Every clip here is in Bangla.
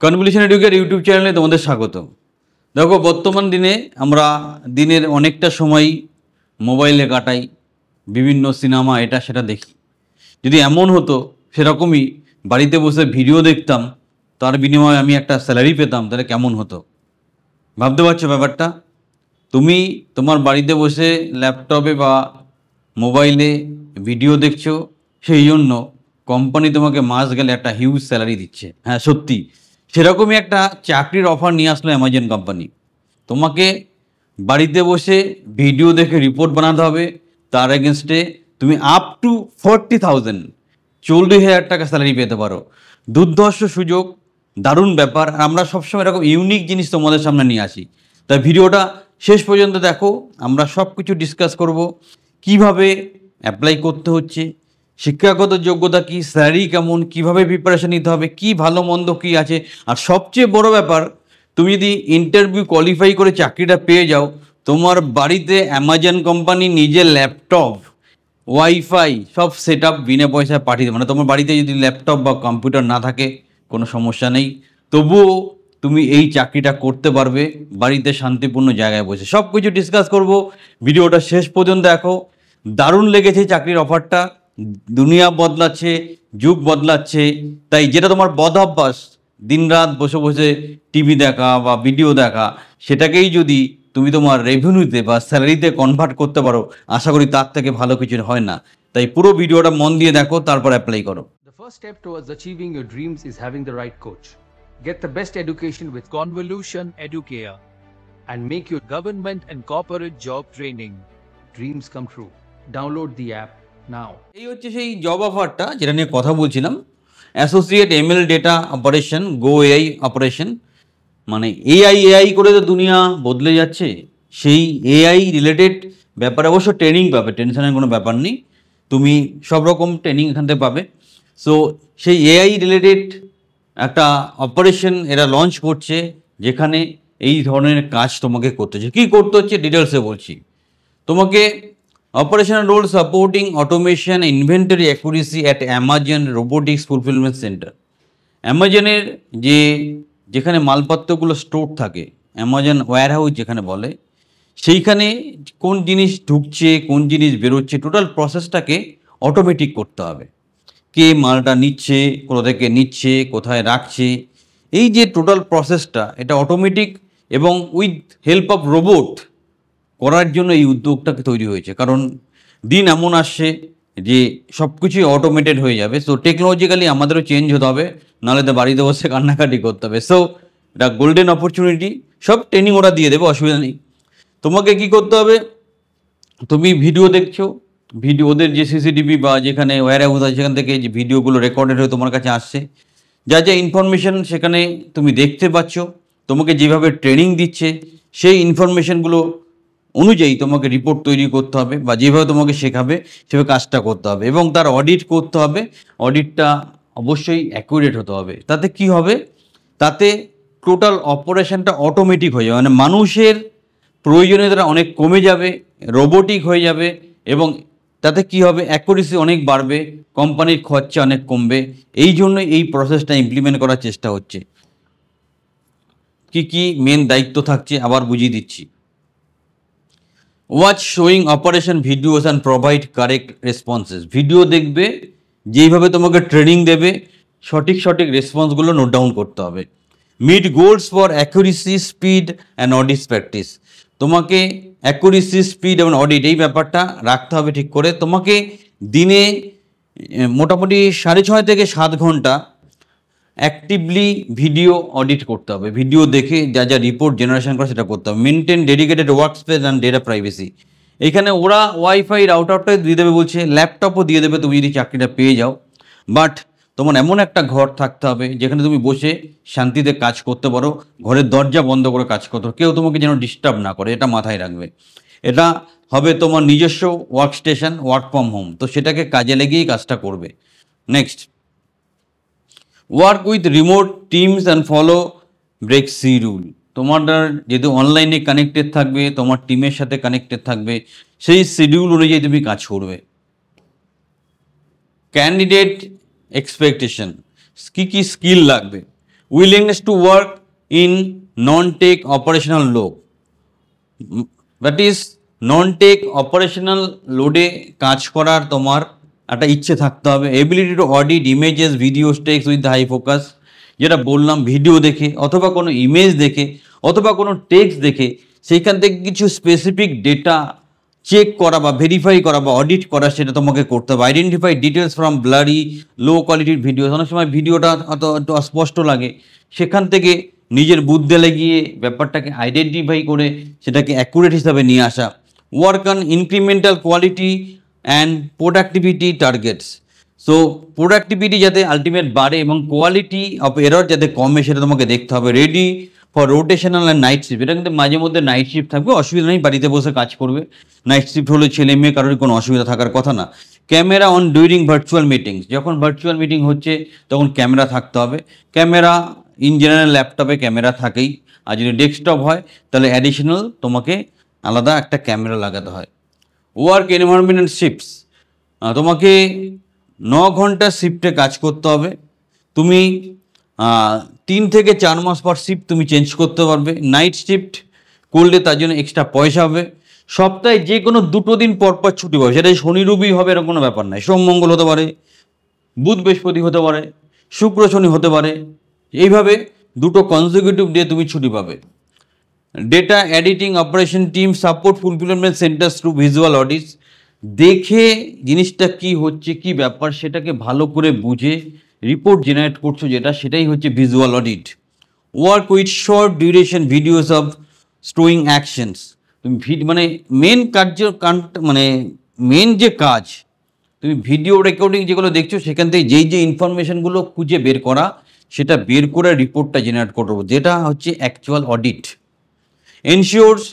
কনভলিউশন এডুকের ইউটিউব চ্যানেলে তোমাদের স্বাগত। দেখো, বর্তমান দিনে আমরা দিনের অনেকটা সময় মোবাইলে কাটাই, বিভিন্ন সিনেমা এটা সেটা দেখি। যদি এমন হতো সেরকমই বাড়িতে বসে ভিডিও দেখতাম, তার বিনিময়ে আমি একটা স্যালারি পেতাম, তাহলে কেমন হতো? ভাবতে পারছো ব্যাপারটা? তুমি তোমার বাড়িতে বসে ল্যাপটপে বা মোবাইলে ভিডিও দেখছো, সেই জন্য কোম্পানি তোমাকে মাস গেলে একটা হিউজ স্যালারি দিচ্ছে। হ্যাঁ, সত্যি সেরকমই একটা চাকরির অফার নিয়ে আসলো অ্যামাজন কোম্পানি। তোমাকে বাড়িতে বসে ভিডিও দেখে রিপোর্ট বানাতে হবে, তার এগেনস্টে তুমি আপ টু 40,000 40,000 টাকা স্যালারি পেতে পারো। দুর্ধর্ষ সুযোগ, দারুণ ব্যাপার। আমরা সবসময় এরকম ইউনিক জিনিস তোমাদের সামনে নিয়ে আসি, তাই ভিডিওটা শেষ পর্যন্ত দেখো। আমরা সব কিছু ডিসকাস করব, কিভাবে অ্যাপ্লাই করতে হচ্ছে, শিক্ষাগত যোগ্যতা কী, স্যালারি কেমন, কিভাবে প্রিপারেশন নিতে হবে, কি ভালো মন্দ কী আছে। আর সবচেয়ে বড় ব্যাপার, তুমি যদি ইন্টারভিউ কোয়ালিফাই করে চাকরিটা পেয়ে যাও, তোমার বাড়িতে অ্যামাজন কোম্পানি নিজের ল্যাপটপ, ওয়াইফাই সব সেট আপ বিনা পয়সায় পাঠিয়ে দেবে। মানে তোমার বাড়িতে যদি ল্যাপটপ বা কম্পিউটার না থাকে কোনো সমস্যা নেই, তবুও তুমি এই চাকরিটা করতে পারবে বাড়িতে শান্তিপূর্ণ জায়গায় বসে। সব কিছু ডিসকাস করব, ভিডিওটা শেষ পর্যন্ত দেখো। দারুণ লেগেছে চাকরির অফারটা। দুনিয়া বদলাচ্ছে, যুগ বদলাচ্ছে, তাই যেটা তোমার বদ অভ্যাস, দিনরাত বসে বসে টিভি দেখা বা ভিডিও দেখা, সেটাকেই যদি তুমি তোমার রেভিনিউতে বা স্যালারিতে কনভার্ট করতে পারো, আশা করি তার থেকে ভালো কিছু হয় না। তাই পুরো ভিডিওটা মন দিয়ে দেখো, তারপর অ্যাপ্লাই করো। The first step towards achieving your dreams is having the right coach. Get the best education with Convolution Educare and make your government and corporate job training dreams come true. Download the app now. এই হচ্ছে সেই জব অফারটা যেটা নিয়ে কথা বলছিলাম, অ্যাসোসিয়েট এমএল ডেটা অপারেশন, গো এআই অপারেশন। মানে এআই করে তো দুনিয়া বদলে যাচ্ছে। সেই এআই রিলেটেড ব্যাপারে অবশ্য ট্রেনিং পাবে, টেনশনের কোনো ব্যাপার নেই, তুমি সব রকম ট্রেনিং এখান থেকে পাবে। সো সেই এআই রিলেটেড একটা অপারেশন এরা লঞ্চ করছে, যেখানে এই ধরনের কাজ তোমাকে করতে হচ্ছে। কী করতে হচ্ছে ডিটেলসে বলছি তোমাকে। Operational role supporting automation inventory accuracy at Amazon robotics fulfillment centre. অ্যামাজনের যেখানে মালপত্রগুলো স্টোর থাকে, অ্যামাজন ওয়্যারহাউস যেখানে বলে, সেইখানে কোন জিনিস ঢুকছে, কোন জিনিস বেরোচ্ছে, টোটাল প্রসেসটাকে অটোমেটিক করতে হবে। কে মালটা নিচ্ছে, কোথা থেকে নিচ্ছে, কোথায় রাখছে, এই যে টোটাল প্রসেসটা, এটা অটোমেটিক এবং উইথ হেল্প অফ রোবট করার জন্য এই উদ্যোগটাকে তৈরি হয়েছে। কারণ দিন এমন আসছে যে সব কিছুই অটোমেটেড হয়ে যাবে। সো টেকনোলজিক্যালি আমাদেরও চেঞ্জ হতে হবে, নাহলে তো বাড়িতে বসে কান্নাকাটি করতে হবে। সো এটা গোল্ডেন অপরচুনিটি, সব ট্রেনিং ওরা দিয়ে দেবে, অসুবিধা নেই। তোমাকে কি করতে হবে, তুমি ভিডিও দেখছো, ভিডিও ওদের যে সিসিটিভি বা যেখানে ওয়্যারহাউস আছে সেখান থেকে যে ভিডিওগুলো রেকর্ডেড হয়ে তোমার কাছে আসছে, যা যা ইনফরমেশন সেখানে তুমি দেখতে পাচ্ছ, তোমাকে যেভাবে ট্রেনিং দিচ্ছে সেই ইনফরমেশনগুলো অনুযায়ী তোমাকে রিপোর্ট তৈরি করতে হবে, বা যেভাবে তোমাকে শেখাবে সেভাবে কাজটা করতে হবে, এবং তার অডিট করতে হবে। অডিটটা অবশ্যই অ্যাকুরেট হতে হবে। তাতে কি হবে, তাতে টোটাল অপারেশনটা অটোমেটিক হয়ে যাবে, মানে মানুষের প্রয়োজনীয়তা অনেক কমে যাবে, রোবোটিক হয়ে যাবে, এবং তাতে কি হবে, অ্যাকুরেসি অনেক বাড়বে, কোম্পানির খরচা অনেক কমবে। এই জন্যই এই প্রসেসটা ইমপ্লিমেন্ট করার চেষ্টা হচ্ছে। কি মেন দায়িত্ব থাকছে আবার বুঝিয়ে দিচ্ছি। Watch showing operation videos and provide correct responses. Video দেখবে, যেইভাবে তোমাকে ট্রেনিং দেবে, সঠিক রেসপন্সগুলো নোট ডাউন করতে হবে। Meet goals for accuracy, speed and audit practice. তোমাকে অ্যাকুরেসি, স্পিড এবং অডিট এই ব্যাপারটা রাখতে হবে ঠিক করে। তোমাকে দিনে মোটামুটি 6.5 থেকে 7 ঘন্টা অ্যাক্টিভলি ভিডিও অডিট করতে হবে। ভিডিও দেখে যা যা রিপোর্ট জেনারেশন করে সেটা করতে হবে। Maintain dedicated work space and data privacy. এইখানে ওরা ওয়াইফাই রাউটারটাই দিয়ে দেবে বলছে, ল্যাপটপও দিয়ে দেবে তুমি যদি চাকরিটা পেয়ে যাও। বাট তোমার এমন একটা ঘর থাকতে হবে যেখানে তুমি বসে শান্তিতে কাজ করতে পারো, ঘরের দরজা বন্ধ করে কাজ করতে পারো, কেউ তোমাকে যেন ডিস্টার্ব না করে, এটা মাথায় রাখবে। এটা হবে তোমার নিজস্ব work station, work from home, তো সেটাকে কাজে লেগেই কাজটা করবে। Next, work with remote teams and follow break schedule. তোমার যেহেতু অনলাইনে কানেক্টেড থাকবে, তোমার টিমের সাথে কানেক্টেড থাকবে, সেই শিডিউল অনুযায়ী তুমি কাজ করবে। ক্যান্ডিডেট এক্সপেকটেশন, কী স্কিল লাগবে, willingness to work in non tech operational load, that is non tech operational লোডে কাজ করার তোমার একটা ইচ্ছে থাকতে হবে। Ability to audit images videos text with high focus, যেটা বললাম ভিডিও দেখে অথবা কোনো ইমেজ দেখে অথবা কোনো টেক্সট দেখে সেইখান থেকে কিছু স্পেসিফিক ডেটা চেক করা বা ভেরিফাই করা বা অডিট করা, সেটা তোমাকে করতে হবে। আইডেন্টিফাই ডিটেলস ফ্রম ব্লারি লো কোয়ালিটির ভিডিও, অনেক সময় ভিডিওটা একটু অস্পষ্ট লাগে, সেখান থেকে নিজের বুদ্ধে লাগিয়ে ব্যাপারটাকে আইডেন্টিফাই করে সেটাকে অ্যাকুরেট হিসাবে নিয়ে আসা। Work on incremental quality and productivity targets, so productivity যাতে আলটিমেট বাড়ে এবং কোয়ালিটি অফ এরর যাতে কমে সেটা তোমাকে দেখতে হবে। Ready for rotational and night shift, এটা কিন্তু মাঝে মধ্যে নাইট শিফট থাকবে, অসুবিধা নেই, বাড়িতে বসে কাজ করবে। নাইট শিফট হলে ছেলে মেয়ে কারোর কোনো অসুবিধা থাকার কথা না। Camera on during virtual meetings, যখন ভার্চুয়াল মিটিং হচ্ছে তখন ক্যামেরা থাকতে হবে। ক্যামেরা ইন জেনারেল ল্যাপটপে ক্যামেরা থাকেই, আর যদি ডেস্কটপ হয় তাহলে অ্যাডিশনাল তোমাকে আলাদা একটা ক্যামেরা লাগাতে হয়। ওয়ার্ক এনভায়রনমেন্ট অ্যান্ড শিফটস, তোমাকে 9 ঘন্টা শিফটে কাজ করতে হবে। তুমি 3 থেকে 4 মাস পর শিফট তুমি চেঞ্জ করতে পারবে। নাইট শিফট করলে তার জন্য এক্সট্রা পয়সা হবে। সপ্তাহে যে কোনো 2 দিন পর পর ছুটি পাবে, সেটা শনি রবি হবে এরকম কোনো ব্যাপার নয়, সোম মঙ্গল হতে পারে, বুধ বৃহস্পতি হতে পারে, শুক্র শনি হতে পারে, এইভাবে 2 কনজিকিউটিভ ডে তুমি ছুটি পাবে। Data editing operation team support fulfilment centres through visual audits, দেখে জিনিসটা কি হচ্ছে কি ব্যাপার সেটাকে ভালো করে বুঝে রিপোর্ট জেনারেট করছো, যেটা সেটাই হচ্ছে visual audit. Work with short duration videos of stowing actions, তুমি মানে মেন যে কাজ তুমি ভিডিও রেকর্ডিং যেগুলো দেখছো সেখান থেকে যে ইনফরমেশনগুলো খুঁজে বের করা, সেটা বের করে রিপোর্টটা জেনারেট করবো, যেটা হচ্ছে actual audit. Ensures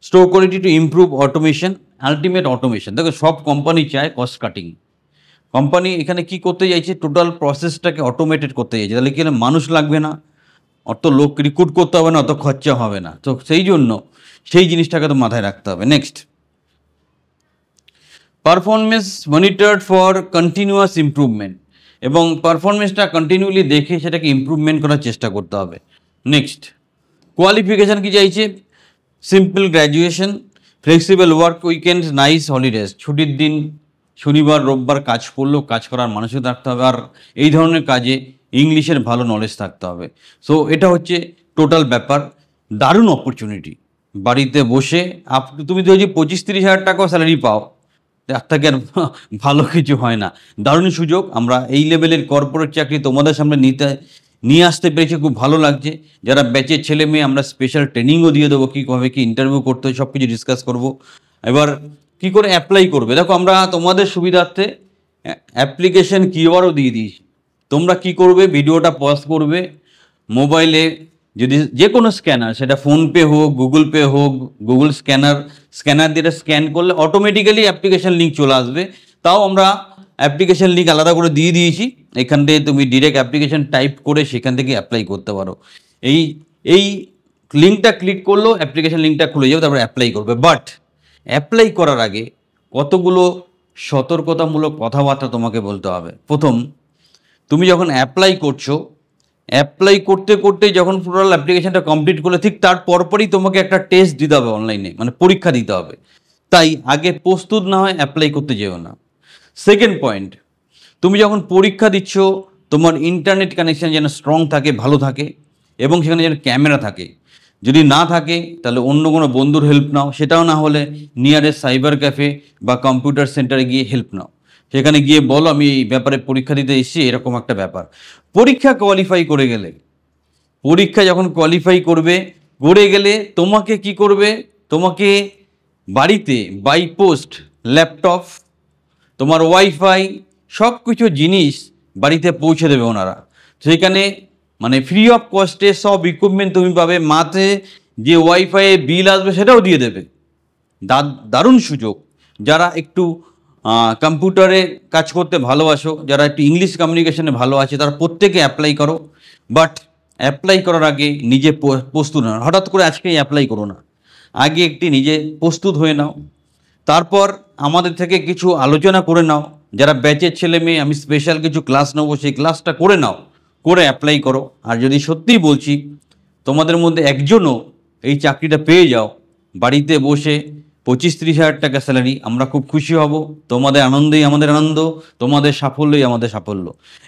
store quality to improve automation, ultimate automation. দেখো সব কোম্পানি চায় কস্ট কাটিং, কোম্পানি এখানে কি করতে চাইছে, টোটাল প্রসেসটাকে অটোমেটেড করতে চাইছে, তাহলে কি হলে মানুষ লাগবে না, অত লোক রিক্রুট করতে হবে না, অত খরচা হবে না, তো সেই জন্য সেই জিনিসটাকে তো মাথায় রাখতে হবে। Next, performance monitored for continuous improvement, এবং পারফরমেন্সটা কন্টিনিউলি দেখে সেটাকে ইমপ্রুভমেন্ট করার চেষ্টা করতে হবে। নেক্সট, কোয়ালিফিকেশান কি চাইছে, simple graduation, flexible work weekend, nice holidays, ছুটির দিন শনিবার রোববার কাজ করলেও কাজ করার মানসিক থাকতে হবে, আর এই ধরনের কাজে ইংলিশের ভালো নলেজ থাকতে হবে। সো এটা হচ্ছে টোটাল ব্যাপার, দারুণ অপরচুনিটি। বাড়িতে বসে তুমি যদি 25-30 হাজার টাকাও স্যালারি পাও, তার থেকে আর ভালো কিছু হয় না। দারুণ সুযোগ, আমরা এই লেভেলের কর্পোরেট চাকরি তোমাদের সামনে নিয়ে আসতে পেরেছি, খুব ভালো লাগছে। যারা ব্যাচের ছেলে মেয়ে আমরা স্পেশাল ট্রেনিংও দিয়ে দেবো, কীভাবে কি ইন্টারভিউ করতে হয় সব কিছু ডিসকাস করবো। এবার কি করে অ্যাপ্লাই করবে, দেখো আমরা তোমাদের সুবিধার্থে অ্যাপ্লিকেশন কিওয়ার্ডও দিয়ে দিয়েছি। তোমরা কি করবে, ভিডিওটা পজ করবে, মোবাইলে যদি যে কোনো স্ক্যানার, সেটা ফোনপে হোক, গুগল পে হোক, গুগল স্ক্যানার দিয়ে স্ক্যান করলে অটোমেটিক্যালি অ্যাপ্লিকেশন লিঙ্ক চলে আসবে। তাও আমরা অ্যাপ্লিকেশন লিঙ্ক আলাদা করে দিয়ে দিয়েছি, এখান থেকে তুমি ডিরেক্ট অ্যাপ্লিকেশন টাইপ করে সেখান থেকে অ্যাপ্লাই করতে পারো। এই লিঙ্কটা ক্লিক করলেও অ্যাপ্লিকেশন লিঙ্কটা খুলে যাবে, তারপরে অ্যাপ্লাই করবে। বাট অ্যাপ্লাই করার আগে কতগুলো সতর্কতামূলক কথাবার্তা তোমাকে বলতে হবে। প্রথম, তুমি যখন অ্যাপ্লাই করছো, অ্যাপ্লাই করতে করতে যখন টোটাল অ্যাপ্লিকেশনটা কমপ্লিট করলে ঠিক তার পরপরই তোমাকে একটা টেস্ট দিতে হবে অনলাইনে, মানে পরীক্ষা দিতে হবে। তাই আগে প্রস্তুত না হয় অ্যাপ্লাই করতে যেও না। সেকেন্ড পয়েন্ট, তুমি যখন পরীক্ষা দিচ্ছ তোমার ইন্টারনেট কানেকশান যেন স্ট্রং থাকে, ভালো থাকে, এবং সেখানে যেন ক্যামেরা থাকে। যদি না থাকে তাহলে অন্য কোনো বন্ধুর হেল্প নাও, সেটাও না হলে নিয়ারেস্ট সাইবার ক্যাফে বা কম্পিউটার সেন্টারে গিয়ে হেল্প নাও, সেখানে গিয়ে বলো আমি এই ব্যাপারে পরীক্ষা দিতে এসেছি, এরকম একটা ব্যাপার। পরীক্ষা কোয়ালিফাই করে গেলে, পরীক্ষা যখন কোয়ালিফাই করে গেলে তোমাকে কি করবে, তোমাকে বাড়িতে বাই পোস্ট ল্যাপটপ, তোমার ওয়াইফাই, সব কিছু জিনিস বাড়িতে পৌঁছে দেবে ওনারা। সেইখানে মানে ফ্রি অফ কস্টে সব ইকুইপমেন্ট তুমি পাবে, মাসে যে ওয়াইফাই বিল আসবে সেটাও দিয়ে দেবে। দারুণ সুযোগ। যারা একটু কম্পিউটারে কাজ করতে ভালোবাসো, যারা একটু ইংলিশ কমিউনিকেশনে ভালো আছে, তারা প্রত্যেকে অ্যাপ্লাই করো। বাট অ্যাপ্লাই করার আগে নিজে প্রস্তুত নাও, হঠাৎ করে আজকেই অ্যাপ্লাই করো না, আগে একটি নিজে প্রস্তুত হয়ে নাও। তারপর আমাদের থেকে কিছু আলোচনা করে নাও, যারা ব্যাচের ছেলে মেয়ে আমি স্পেশাল কিছু ক্লাস নেবো, সেই ক্লাসটা করে নাও, করে অ্যাপ্লাই করো। আর যদি সত্যিই বলছি তোমাদের মধ্যে একজনও এই চাকরিটা পেয়ে যাও, বাড়িতে বসে 25-30 হাজার টাকা স্যালারি, আমরা খুব খুশি হব। তোমাদের আনন্দেই আমাদের আনন্দ, তোমাদের সাফল্যই আমাদের সাফল্য।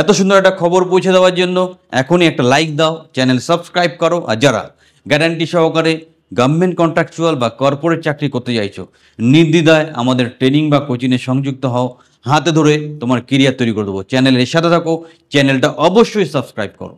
এত সুন্দর একটা খবর পৌঁছে দেওয়ার জন্য এখনই একটা লাইক দাও, চ্যানেল সাবস্ক্রাইব করো। আর যারা গ্যারান্টি সহকারে গভর্নমেন্ট কন্ট্রাকচুয়াল বা কর্পোরেট চাকরি করতে চাইছো, নির্দ্বিধায় আমাদের ট্রেনিং বা কোচিংয়ে সংযুক্ত হও, হাতে ধরে তোমার কেরিয়ার তৈরি করে দেবো। চ্যানেলের সাথে থাকো, চ্যানেলটা অবশ্যই সাবস্ক্রাইব করো।